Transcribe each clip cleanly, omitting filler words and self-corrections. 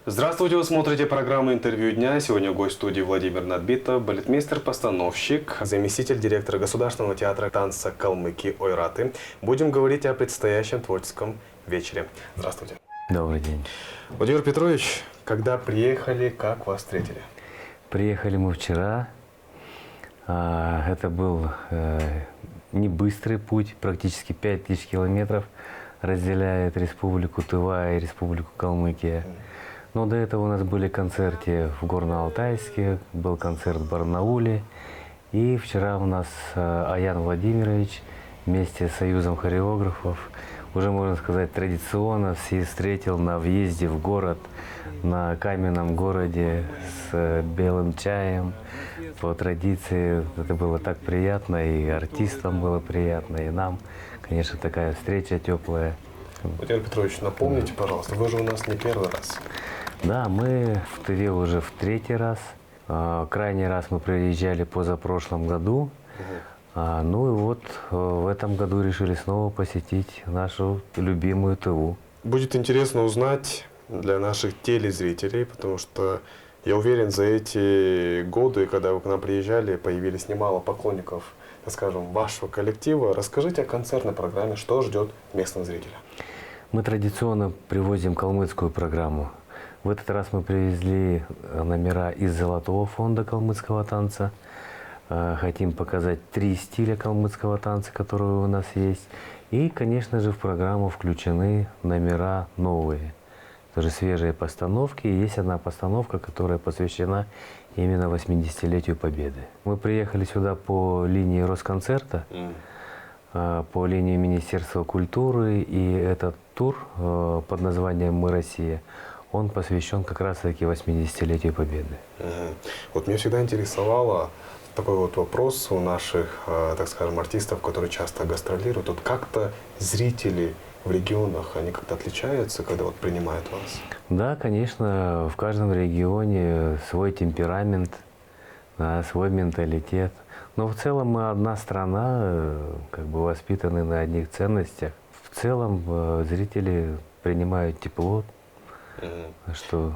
Здравствуйте, вы смотрите программу «Интервью дня». Сегодня гость студии Владимир Надбитов, балетмейстер-постановщик, заместитель директора Государственного театра танца Калмыкии Ойраты. Будем говорить о предстоящем творческом вечере. Здравствуйте. Добрый день. Владимир Петрович, когда приехали, как вас встретили? Приехали мы вчера. Это был не быстрый путь, практически 5000 километров разделяет Республику Тыва и Республику Калмыкия. Но до этого у нас были концерты в Горно-Алтайске, был концерт в Барнауле. И вчера у нас Аян Владимирович вместе с Союзом хореографов, уже можно сказать традиционно, все встретил на въезде в город, на каменном городе с белым чаем. По традиции это было так приятно, и артистам было приятно, и нам. Конечно, такая встреча теплая. Владимир Петрович, напомните, пожалуйста, вы же у нас не первый раз. Да, мы в Тыве уже в третий раз. Крайний раз мы приезжали позапрошлом году. Ну и вот в этом году решили снова посетить нашу любимую Тыву. Будет интересно узнать для наших телезрителей, потому что я уверен, за эти годы, когда вы к нам приезжали, появились немало поклонников, так скажем, вашего коллектива. Расскажите о концертной программе, что ждет местного зрителя. Мы традиционно привозим калмыцкую программу. В этот раз мы привезли номера из Золотого фонда калмыцкого танца. Хотим показать 3 стиля калмыцкого танца, которые у нас есть. И, конечно же, в программу включены номера новые. Тоже свежие постановки. И есть одна постановка, которая посвящена именно 80-летию Победы. Мы приехали сюда по линии Росконцерта, по линии Министерства культуры. И этот тур под названием «Мы Россия», он посвящен как раз-таки 80-летию Победы. Вот меня всегда интересовало такой вот вопрос у наших, так скажем, артистов, которые часто гастролируют. Вот как-то зрители в регионах, они как-то отличаются, когда вот принимают вас? Да, конечно, в каждом регионе свой темперамент, свой менталитет. Но в целом мы одна страна, как бы воспитаны на одних ценностях. В целом зрители принимают тепло. Что...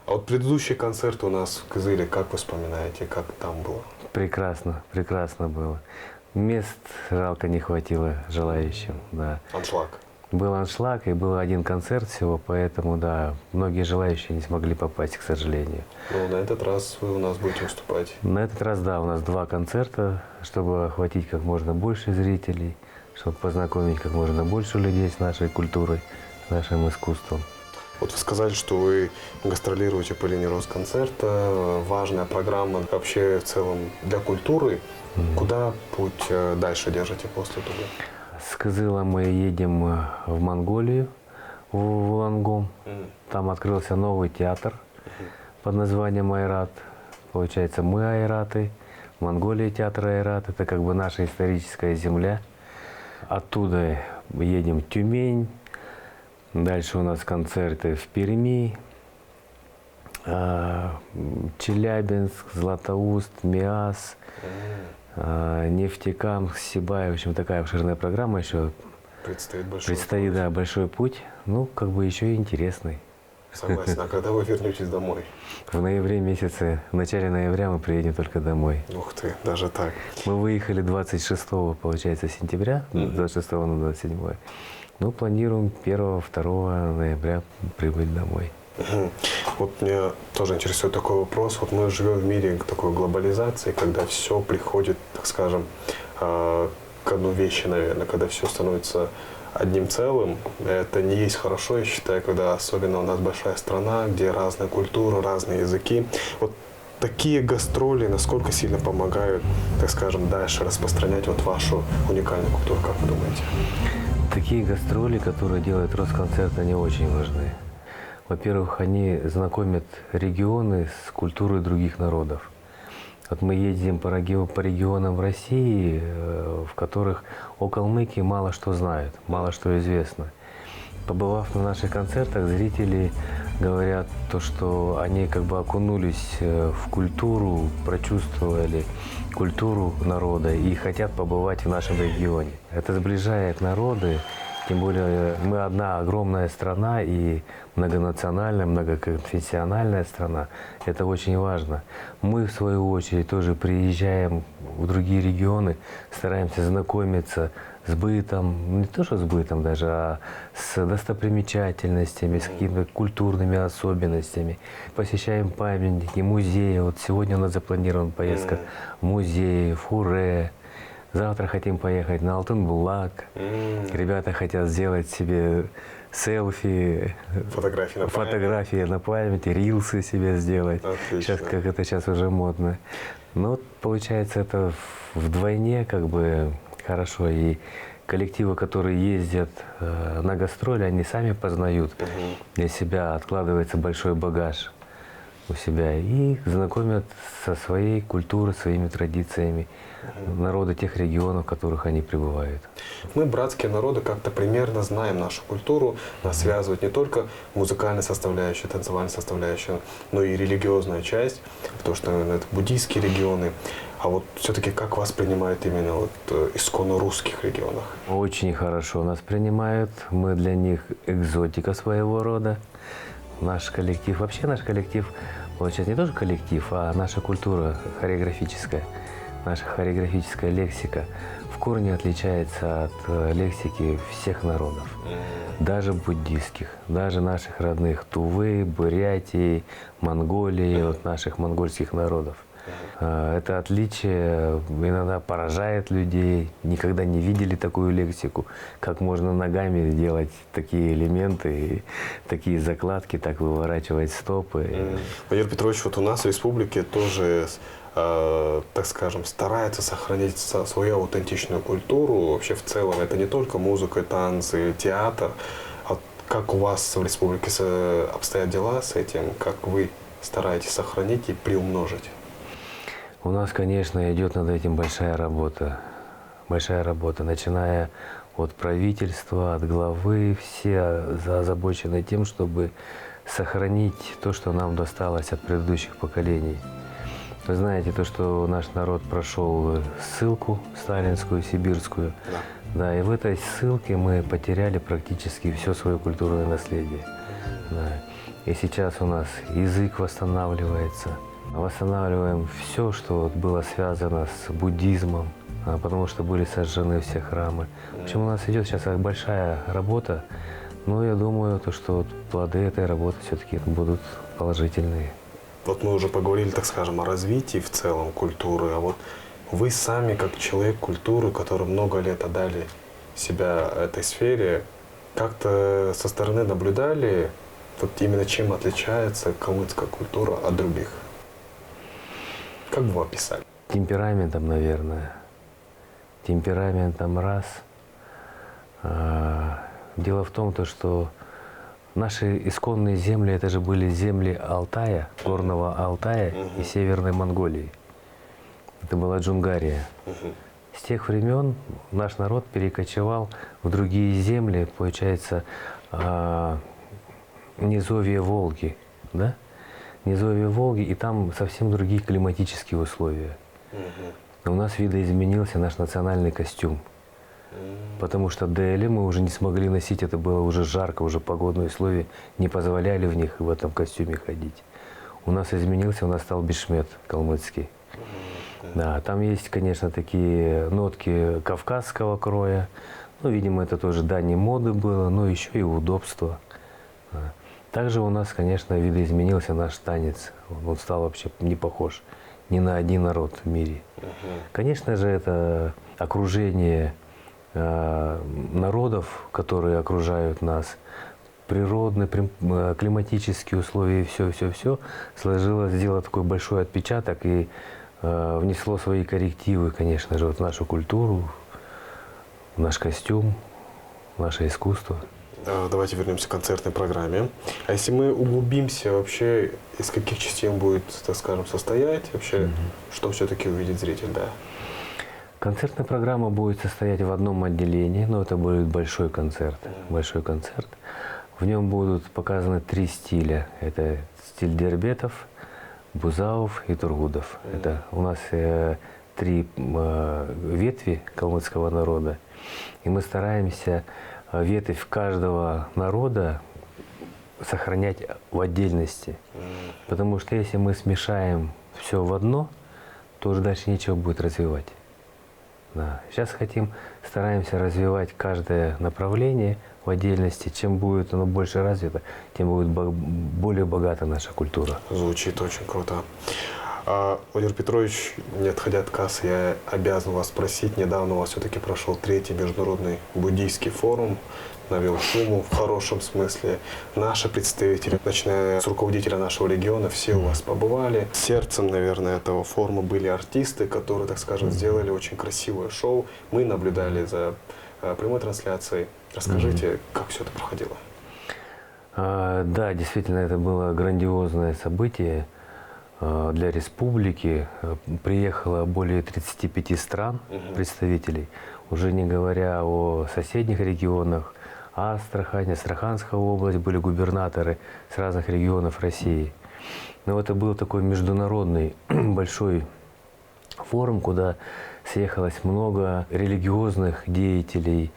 А вот предыдущий концерт у нас в Кызыле, как вы вспоминаете, как там было? Прекрасно, прекрасно было. Мест жалко не хватило желающим. Да. Аншлаг. Был аншлаг и был один концерт всего, поэтому, да, многие желающие не смогли попасть, к сожалению. Ну, на этот раз вы у нас будете выступать? На этот раз, да, у нас 2 концерта, чтобы охватить как можно больше зрителей, чтобы познакомить как можно больше людей с нашей культурой, с нашим искусством. Вот вы сказали, что вы гастролируете по линии Росконцерта, важная программа вообще в целом для культуры. Куда путь дальше держите после того? С Кызыла мы едем в Монголию, в Улангом. Там открылся новый театр под названием Айрат. Получается, мы Айраты, в Монголии театр Айрат. Это как бы наша историческая земля. Оттуда едем в Тюмень. Дальше у нас концерты в Перми, Челябинск, Златоуст, Миас, Нефтекамск, Сибай. В общем, такая обширная программа еще. Предстоит, да, большой путь. Ну, как бы еще и интересный. Согласен. А когда вы вернетесь домой? В ноябре месяце, в начале ноября мы приедем только домой. Ух ты, даже так. Мы выехали 26, получается, сентября, 26 на 27. Ну, планируем 1-2 ноября прибыть домой. Вот меня тоже интересует такой вопрос. Вот мы живем в мире такой глобализации, когда все приходит, так скажем, к одной вещи, наверное, когда все становится одним целым. Это не есть хорошо, я считаю, когда особенно у нас большая страна, где разная культура, разные языки. Вот такие гастроли насколько сильно помогают, так скажем, дальше распространять вот вашу уникальную культуру, как вы думаете? Такие гастроли, которые делает Росконцерт, они очень важны. Во-первых, они знакомят регионы с культурой других народов. Вот мы ездим по регионам в России, в которых о Калмыкии мало что знают, мало что известно. Побывав на наших концертах, зрители говорят то, что они как бы окунулись в культуру, прочувствовали культуру народа и хотят побывать в нашем регионе. Это сближает народы Тем более мы одна огромная страна и многонациональная, многоконфессиональная страна. Это очень важно. Мы, в свою очередь, тоже приезжаем в другие регионы, стараемся знакомиться с бытом, не то что с бытом даже, а с достопримечательностями, с какими-то культурными особенностями. Посещаем памятники, музеи. Вот сегодня у нас запланирована поездка в музей, в Хуре. Завтра хотим поехать на Алтын-Булак. Ребята хотят сделать себе селфи, фотографии на память, рилсы себе сделать. Отлично. Сейчас, как это сейчас уже модно. Но вот, получается, это вдвойне как бы хорошо. И коллективы, которые ездят на гастроли, они сами познают для себя, откладывается большой багаж у себя и знакомят со своей культурой, своими традициями народа тех регионов, в которых они пребывают. Мы, братские народы, как-то примерно знаем нашу культуру. Нас связывает не только музыкальная составляющая, танцевальная составляющая, но и религиозная часть, потому что, наверное, это буддийские регионы. А вот все-таки как вас принимают именно вот исконно русских регионах? Очень хорошо нас принимают. Мы для них экзотика своего рода. Наш коллектив, вообще наш коллектив, получается, не тоже коллектив, а наша культура хореографическая, наша хореографическая лексика в корне отличается от лексики всех народов, даже буддийских, даже наших родных Тувы, Бурятии, Монголии, вот наших монгольских народов. Это отличие иногда поражает людей, никогда не видели такую лексику, как можно ногами делать такие элементы, такие закладки, так выворачивать стопы. Владимир Петрович, вот у нас в республике тоже, так скажем, старается сохранить свою аутентичную культуру. Вообще в целом это не только музыка, танцы, театр. А как у вас в республике обстоят дела с этим? Как вы стараетесь сохранить и приумножить? У нас, конечно, идет над этим большая работа, начиная от правительства, от главы, все озабочены тем, чтобы сохранить то, что нам досталось от предыдущих поколений. Вы знаете, то, что наш народ прошел ссылку сталинскую, сибирскую, да, и в этой ссылке мы потеряли практически все свое культурное наследие. Да. И сейчас у нас язык восстанавливается. Восстанавливаем все, что было связано с буддизмом, потому что были сожжены все храмы. В общем, у нас идет сейчас большая работа, но я думаю, что плоды этой работы все-таки будут положительные. Вот мы уже поговорили, так скажем, о развитии в целом культуры, а вот вы сами, как человек культуры, который много лет отдали себя этой сфере, как-то со стороны наблюдали, вот именно чем отличается калмыцкая культура от других? Как бы вы описали? Темпераментом, наверное. Темпераментом раз. Дело в том, что наши исконные земли, это же были земли Алтая, горного Алтая и Северной Монголии. Это была Джунгария. С тех времен наш народ перекочевал в другие земли, получается, низовье Волги, да? Низовье Волги, и там совсем другие климатические условия. У нас видоизменился наш национальный костюм. Потому что ДЛ мы уже не смогли носить, это было уже жарко, уже погодные условия не позволяли в них в этом костюме ходить. У нас изменился, у нас стал бешмет калмыцкий. Да, там есть, конечно, такие нотки кавказского кроя. Ну, видимо, это тоже дань моды было, но еще и удобство. Также у нас, конечно, видоизменился наш танец. Он стал вообще не похож ни на один народ в мире. Конечно же, это окружение народов, которые окружают нас, природные, климатические условия, все сделало такой большой отпечаток и внесло свои коррективы, конечно же, в нашу культуру, в наш костюм, в наше искусство. Давайте вернемся к концертной программе. А если мы углубимся вообще, из каких частей он будет, так скажем, состоять, вообще, что все-таки увидит зритель, да? Концертная программа будет состоять в одном отделении, но это будет большой концерт. Большой концерт. В нем будут показаны 3 стиля. Это стиль дербетов, бузаов и тургудов. Это у нас 3 ветви калмыцкого народа. И мы стараемся ветвь каждого народа сохранять в отдельности. Потому что если мы смешаем все в одно, то уже дальше нечего будет развивать. Да. Сейчас стараемся развивать каждое направление в отдельности. Чем будет оно больше развито, тем будет более богата наша культура. Звучит очень круто. Владимир Петрович, не отходя от кассы, я обязан вас спросить. Недавно у вас все-таки прошел 3-й международный буддийский форум. Навел шуму в хорошем смысле. Наши представители, начиная с руководителя нашего региона, все у вас побывали. Сердцем, наверное, этого форума были артисты, которые, так скажем, сделали очень красивое шоу. Мы наблюдали за прямой трансляцией. Расскажите, как все это проходило? Да, действительно, это было грандиозное событие для республики. Приехало более 35 стран представителей, уже не говоря о соседних регионах. Астрахань, Астраханская область, были губернаторы с разных регионов России. Но это был такой международный большой форум, куда съехалось много религиозных деятелей.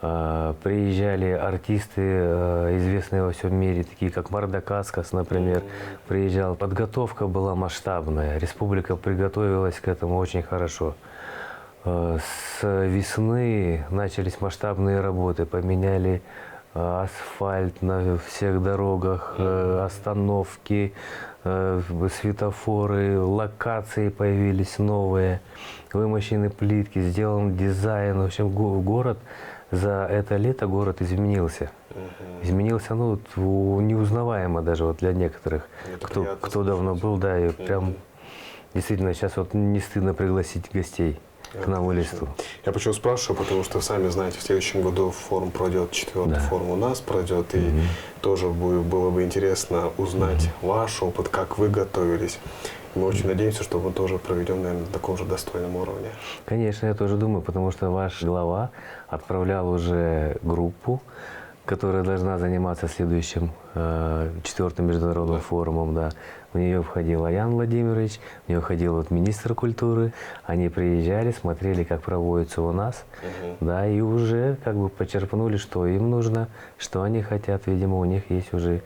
Приезжали артисты, известные во всем мире, такие как Мардакаскас, например, приезжал. Подготовка была масштабная, республика приготовилась к этому очень хорошо. С весны начались масштабные работы, поменяли асфальт на всех дорогах, остановки, светофоры, локации появились новые, вымощены плитки, сделан дизайн. В общем, город за это лето город изменился. Изменился, ну, неузнаваемо даже вот для некоторых, кто давно был, да, и прям действительно сейчас вот не стыдно пригласить гостей к нам в Элисту. Я почему спрашиваю, потому что, сами знаете, в следующем году форум пройдет, 4-й форум у нас пройдет, и тоже было бы интересно узнать ваш опыт, как вы готовились. Мы очень надеемся, что мы тоже проведем, наверное, на таком же достойном уровне. Конечно, я тоже думаю, потому что ваш глава отправлял уже группу, которая должна заниматься следующим 4-м международным форумом. Да. В нее входил Аян Владимирович, в нее входил вот министр культуры. Они приезжали, смотрели, как проводится у нас, да, и уже как бы почерпнули, что им нужно, что они хотят. Видимо, у них есть уже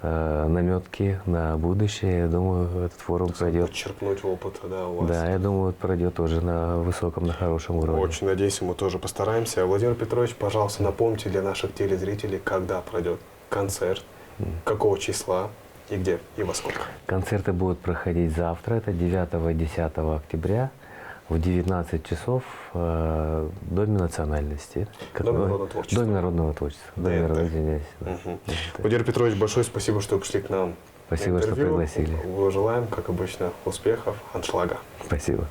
наметки на будущее. Я думаю, этот форум пройдет. Подчерпнуть опыт, да, у вас. Да, я думаю, пройдет тоже на высоком, на хорошем уровне. Очень надеюсь, мы тоже постараемся. Владимир Петрович, пожалуйста, напомните для наших телезрителей, когда пройдет концерт, какого числа и где, и во сколько. Концерты будут проходить завтра, это 9-10 октября. В 19 часов в Доме национальности. Доме народного творчества. Доме народного творчества. Доме народного, извиняюсь. Да. Владимир Петрович, большое спасибо, что пришли к нам. Спасибо, что пригласили. Желаем, как обычно, успехов, аншлага. Спасибо.